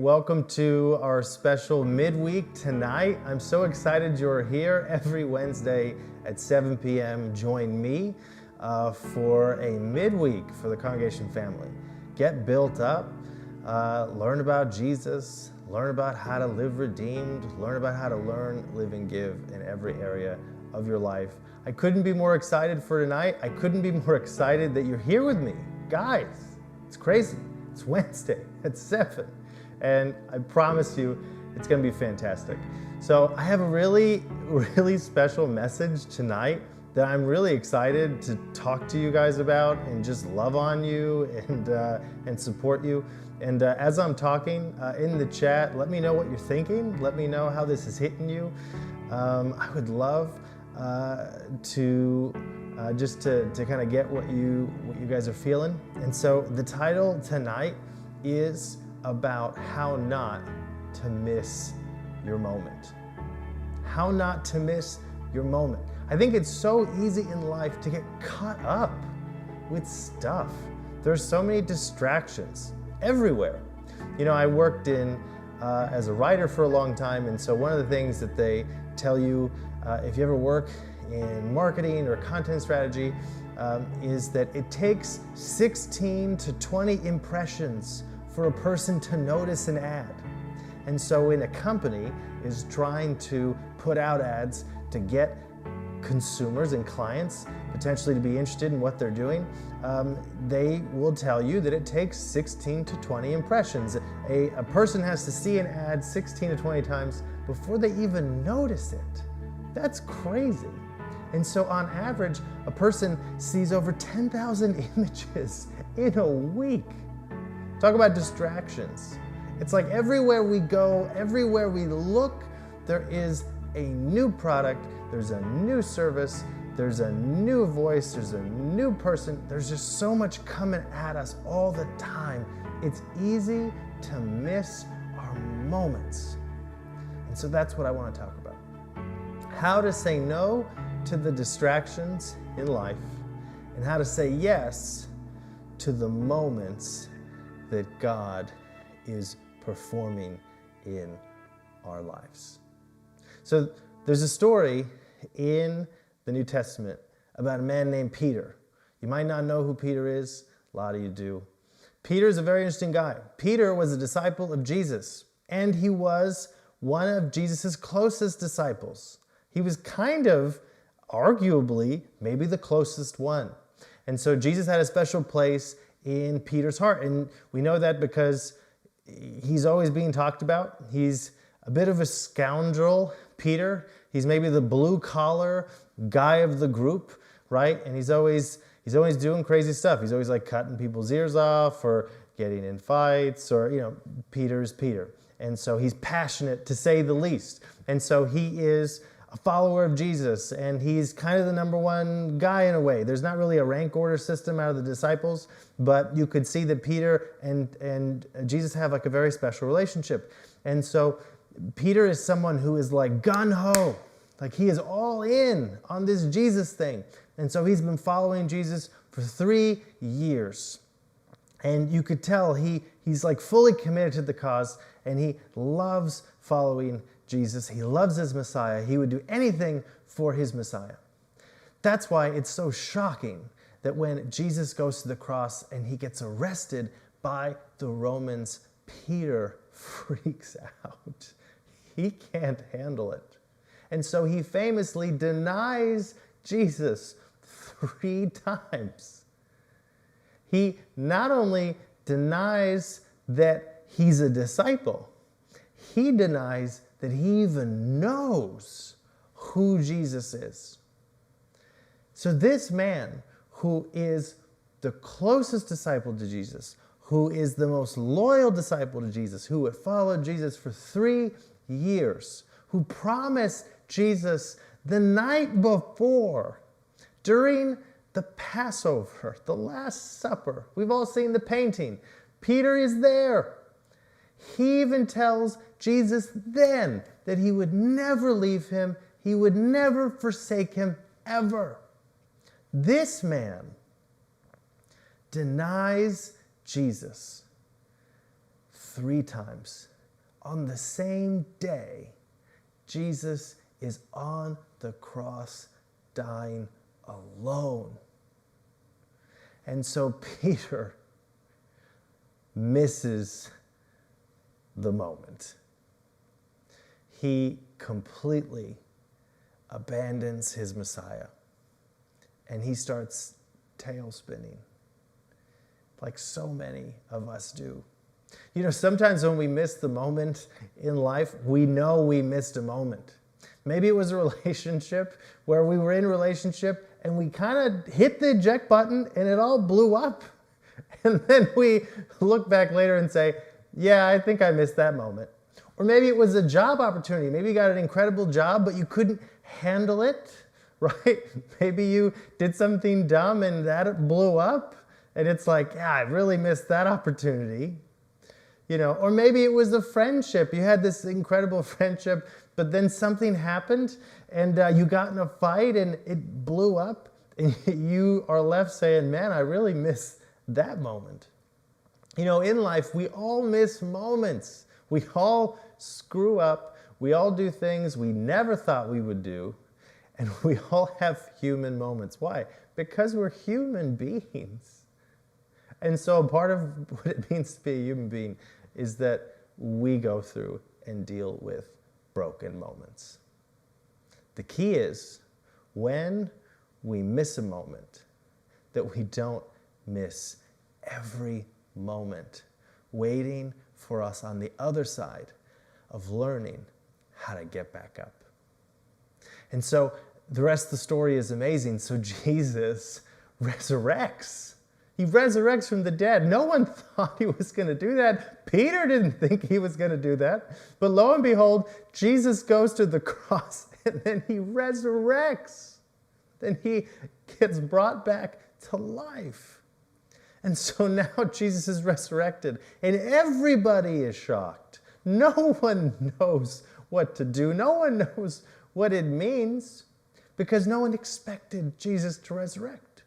Welcome to our special midweek tonight. I'm so excited you're here every Wednesday at 7 p.m. Join me for a midweek for the Congregation.Family. Get built up, learn about Jesus, learn about how to live redeemed, learn about how to live and give in every area of your life. I couldn't be more excited for tonight. I couldn't be more excited that you're here with me. Guys, it's crazy. It's Wednesday at 7. And I promise you, it's going to be fantastic. So I have a really special message tonight that I'm really excited to talk to you guys about and just love on you and support you. And as I'm talking in the chat, let me know what you're thinking. Let me know how this is hitting you. I would love to kind of get what you guys are feeling. And so the title tonight is about how not to miss your moment. How not to miss your moment. I think it's so easy in life to get caught up with stuff. There's so many distractions everywhere. You know, I worked as a writer for a long time, and so one of the things that they tell you if you ever work in marketing or content strategy is that it takes 16 to 20 impressions for a person to notice an ad. And so when a company is trying to put out ads to get consumers and clients potentially to be interested in what they're doing, they will tell you that it takes 16 to 20 impressions. A person has to see an ad 16 to 20 times before they even notice it. That's crazy. And so on average, a person sees over 10,000 images in a week. Talk about distractions. It's like everywhere we go, everywhere we look, there is a new product, there's a new service, there's a new voice, there's a new person. There's just so much coming at us all the time. It's easy to miss our moments. And so that's what I want to talk about. How to say no to the distractions in life and how to say yes to the moments that God is performing in our lives. So there's a story in the New Testament about a man named Peter. You might not know who Peter is. A lot of you do. Peter is a very interesting guy. Peter was a disciple of Jesus, and he was one of Jesus' closest disciples. He was kind of, arguably, maybe the closest one. And so Jesus had a special place in Peter's heart. And we know that because he's always being talked about. He's a bit of a scoundrel, Peter. He's maybe the blue collar guy of the group, right? And he's always doing crazy stuff. He's always like cutting people's ears off or getting in fights or, Peter's Peter. And so he's passionate to say the least. And so he is a follower of Jesus, and he's kind of the number one guy in a way. There's not really a rank order system out of the disciples, but you could see that Peter and Jesus have like a very special relationship. And so Peter is someone who is like gung-ho, like he is all in on this Jesus thing. And so he's been following Jesus for 3 years. And you could tell he's like fully committed to the cause, and he loves following Jesus. He loves his Messiah. He would do anything for his Messiah. That's why it's so shocking that when Jesus goes to the cross and he gets arrested by the Romans, Peter freaks out. He can't handle it. And so he famously denies Jesus 3 times. He not only denies that he's a disciple, he denies that he even knows who Jesus is. So this man who is the closest disciple to Jesus, who is the most loyal disciple to Jesus, who had followed Jesus for 3 years, who promised Jesus the night before, during the Passover, the Last Supper. We've all seen the painting. Peter is there. He even tells Jesus then that he would never leave him, he would never forsake him, ever. This man denies Jesus 3 times. On the same day, Jesus is on the cross dying alone. And so Peter misses the moment. He completely abandons his Messiah, and he starts tail spinning, like so many of us do. You know, sometimes when we miss the moment in life, we know we missed a moment. Maybe it was a relationship where we were in a relationship and we kind of hit the eject button and it all blew up. And then we look back later and say, yeah, I think I missed that moment. Or maybe it was a job opportunity. Maybe you got an incredible job, but you couldn't handle it, right? Maybe you did something dumb and that blew up. And it's like, yeah, I really missed that opportunity. You know, or maybe it was a friendship. You had this incredible friendship, but then something happened and you got in a fight and it blew up. And you are left saying, man, I really miss that moment. You know, in life, we all miss moments. We all screw up. We all do things we never thought we would do. And we all have human moments. Why? Because we're human beings. And so part of what it means to be a human being is that we go through and deal with broken moments. The key is when we miss a moment, that we don't miss every moment waiting for us on the other side of learning how to get back up. And so the rest of the story is amazing. So Jesus resurrects. He resurrects from the dead. No one thought he was going to do that. Peter didn't think he was going to do that. But lo and behold, Jesus goes to the cross and then he resurrects. Then he gets brought back to life. And so now Jesus is resurrected and everybody is shocked. No one knows what to do. No one knows what it means because no one expected Jesus to resurrect.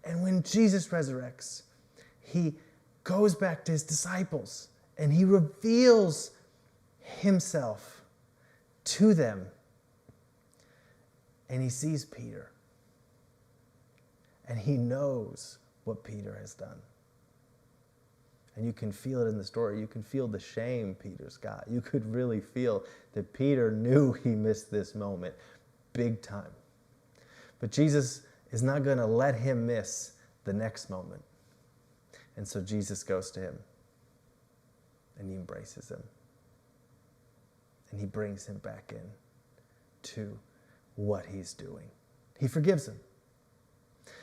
And when Jesus resurrects, he goes back to his disciples and he reveals himself to them. And he sees Peter. And he knows what Peter has done. And you can feel it in the story. You can feel the shame Peter's got. You could really feel that Peter knew he missed this moment big time. But Jesus is not going to let him miss the next moment. And so Jesus goes to him and he embraces him. And he brings him back in to what he's doing. He forgives him.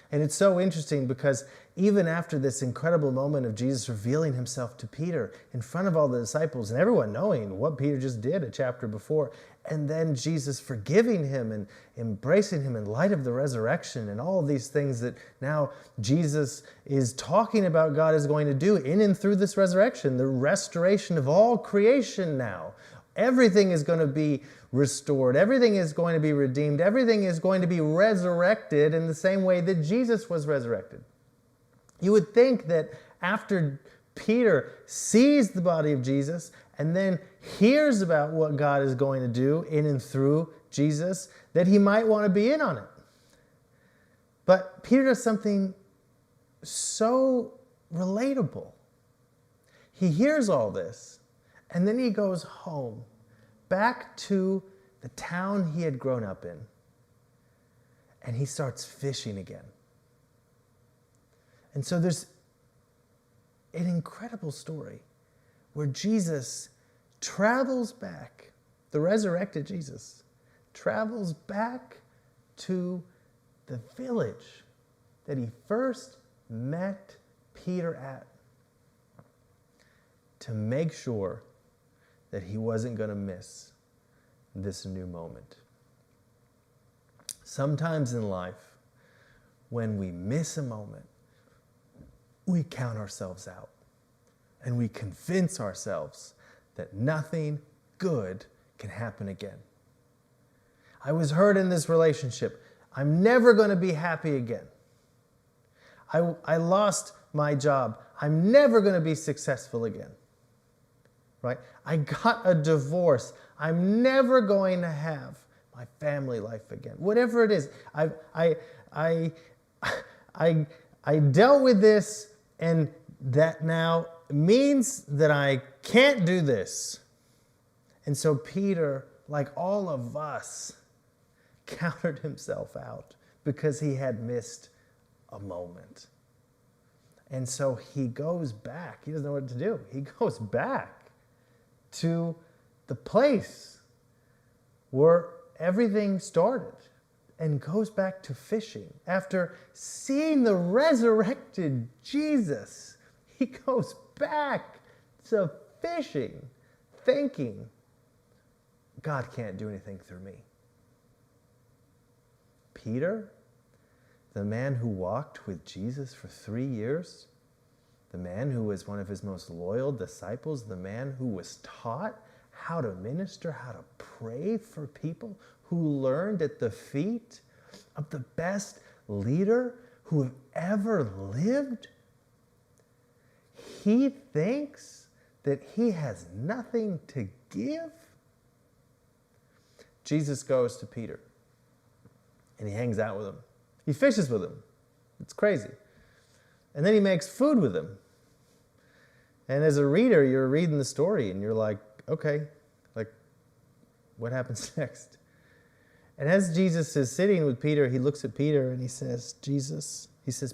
And it's so interesting because even after this incredible moment of Jesus revealing himself to Peter in front of all the disciples and everyone knowing what Peter just did a chapter before, and then Jesus forgiving him and embracing him in light of the resurrection and all of these things that now Jesus is talking about God is going to do in and through this resurrection, the restoration of all creation now. Everything is going to be restored. Everything is going to be redeemed. Everything is going to be resurrected in the same way that Jesus was resurrected. You would think that after Peter sees the body of Jesus and then hears about what God is going to do in and through Jesus, that he might want to be in on it. But Peter does something so relatable. He hears all this, and then he goes home, back to the town he had grown up in, and he starts fishing again. And so there's an incredible story where Jesus travels back, the resurrected Jesus, travels back to the village that he first met Peter at to make sure that he wasn't going to miss this new moment. Sometimes in life, when we miss a moment, we count ourselves out and we convince ourselves that nothing good can happen again. I was hurt in this relationship. I'm never going to be happy again. I lost my job. I'm never going to be successful again. right? I got a divorce. I'm never going to have my family life again. Whatever it is, I dealt with this, and that now means that I can't do this. And so Peter, like all of us, counted himself out because he had missed a moment. And so he goes back. He doesn't know what to do. He goes back to the place where everything started and goes back to fishing. After seeing the resurrected Jesus, he goes back to fishing, thinking, God can't do anything through me. Peter, the man who walked with Jesus for 3 years, the man who was one of his most loyal disciples, the man who was taught how to minister, how to pray for people, who learned at the feet of the best leader who have ever lived, he thinks that he has nothing to give? Jesus goes to Peter and he hangs out with him. He fishes with him. It's crazy. And then he makes food with him. And as a reader, you're reading the story and you're like, okay, like, what happens next? And as Jesus is sitting with Peter, he looks at Peter and he says,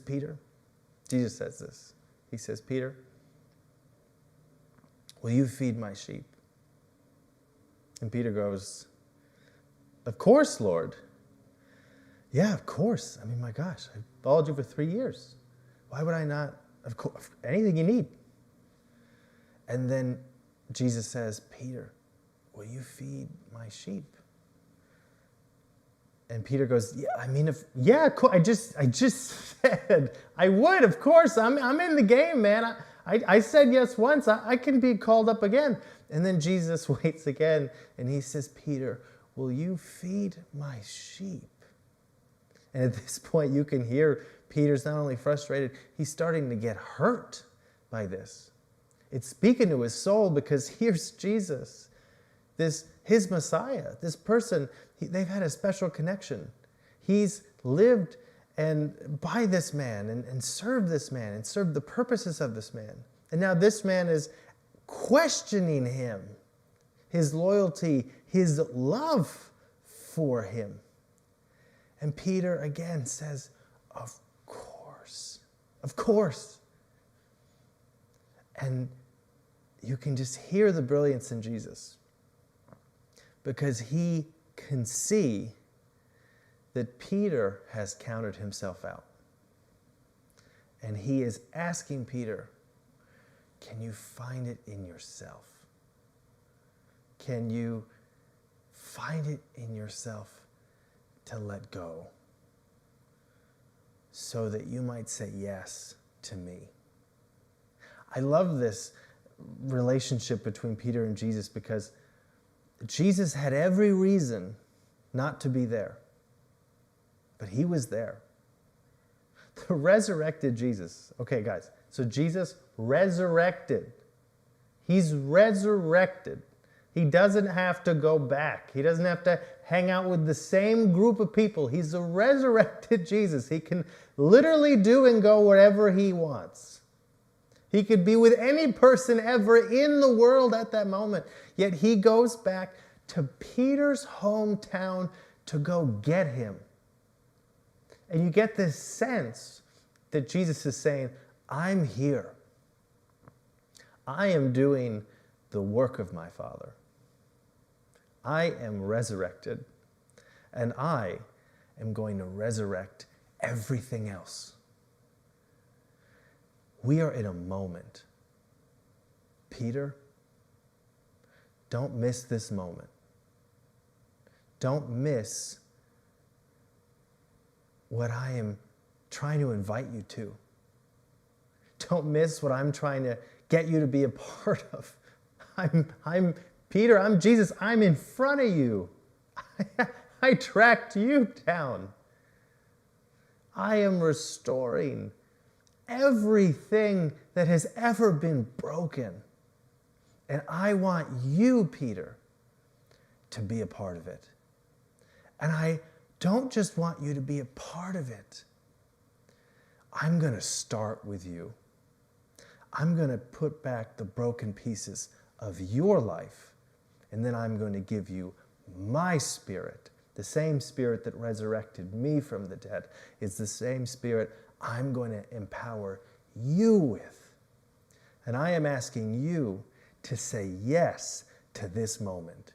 Peter, Jesus says this. He says, Peter, will you feed my sheep? And Peter goes, of course, Lord. Yeah, of course. I mean, my gosh, I followed you for 3 years. Why would I not? Of course, anything you need. And then Jesus says, Peter, will you feed my sheep? And Peter goes, of course. I just said I would, of course. I'm in the game, man. I said yes once. I can be called up again. And then Jesus waits again, and he says, Peter, will you feed my sheep? And at this point, you can hear Peter's not only frustrated, he's starting to get hurt by this. It's speaking to his soul because here's Jesus, his Messiah, this person, they've had a special connection. He's lived by this man and served this man and served the purposes of this man. And now this man is questioning him, his loyalty, his love for him. And Peter again says, of course. And you can just hear the brilliance in Jesus because he can see that Peter has counted himself out. And he is asking Peter, can you find it in yourself? Can you find it in yourself to let go so that you might say yes to me? I love this relationship between Peter and Jesus because Jesus had every reason not to be there, but he was there. The resurrected Jesus. Okay, guys, so Jesus resurrected. He's resurrected. He doesn't have to go back. He doesn't have to hang out with the same group of people. He's a resurrected Jesus. He can literally do and go wherever he wants. He could be with any person ever in the world at that moment. Yet he goes back to Peter's hometown to go get him. And you get this sense that Jesus is saying, I'm here. I am doing the work of my Father. I am resurrected, and I am going to resurrect everything else. We are in a moment. Peter, don't miss this moment. Don't miss what I am trying to invite you to. Don't miss what I'm trying to get you to be a part of. I'm Peter, I'm Jesus, I'm in front of you. I tracked you down. I am restoring everything that has ever been broken. And I want you, Peter, to be a part of it. And I don't just want you to be a part of it. I'm going to start with you. I'm going to put back the broken pieces of your life, and then I'm going to give you my Spirit. The same Spirit that resurrected me from the dead is the same Spirit I'm going to empower you with. And I am asking you to say yes to this moment.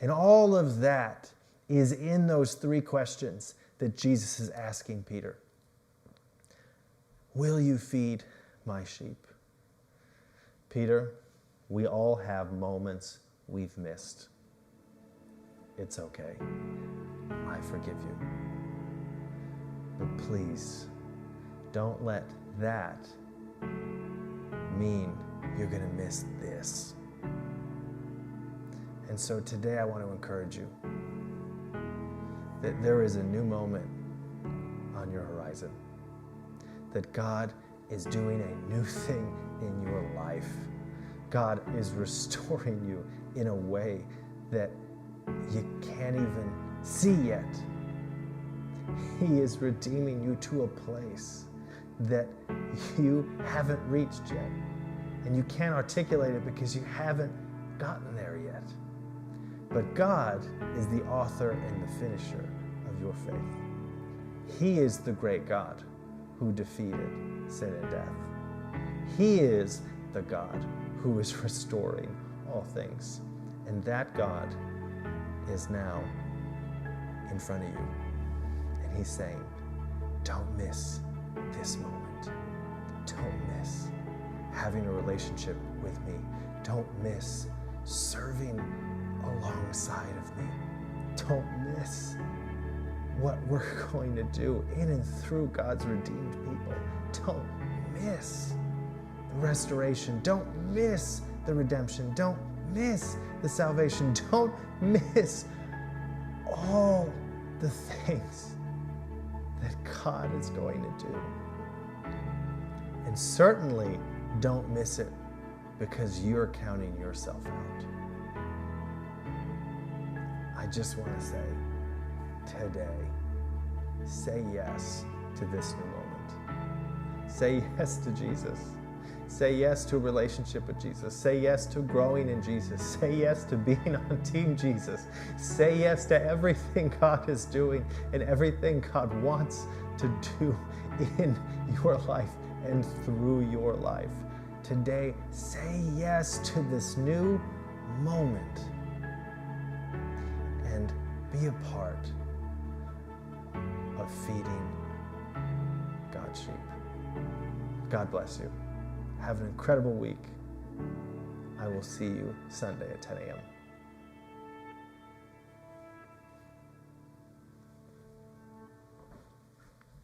And all of that is in those three questions that Jesus is asking Peter. Will you feed my sheep? Peter, we all have moments we've missed. It's okay. I forgive you. But please, don't let that mean you're going to miss this. And so today I want to encourage you that there is a new moment on your horizon, that God is doing a new thing in your life. God is restoring you in a way that you can't even see yet. He is redeeming you to a place that you haven't reached yet. And you can't articulate it because you haven't gotten there yet. But God is the author and the finisher of your faith. He is the great God who defeated sin and death. He is the God who is restoring all things. And that God is now in front of you. And he's saying, don't miss this moment. Don't miss having a relationship with me. Don't miss serving alongside of me. Don't miss what we're going to do in and through God's redeemed people. Don't miss the restoration. Don't miss the redemption. Don't miss the salvation. Don't miss all the things that God is going to do. And certainly don't miss it because you're counting yourself out. I just want to say, today, say yes to this new moment. Say yes to Jesus. Say yes to a relationship with Jesus. Say yes to growing in Jesus. Say yes to being on Team Jesus. Say yes to everything God is doing and everything God wants to do in your life and through your life. Today, say yes to this new moment and be a part of feeding God's sheep. God bless you. Have an incredible week. I will see you Sunday at 10 a.m.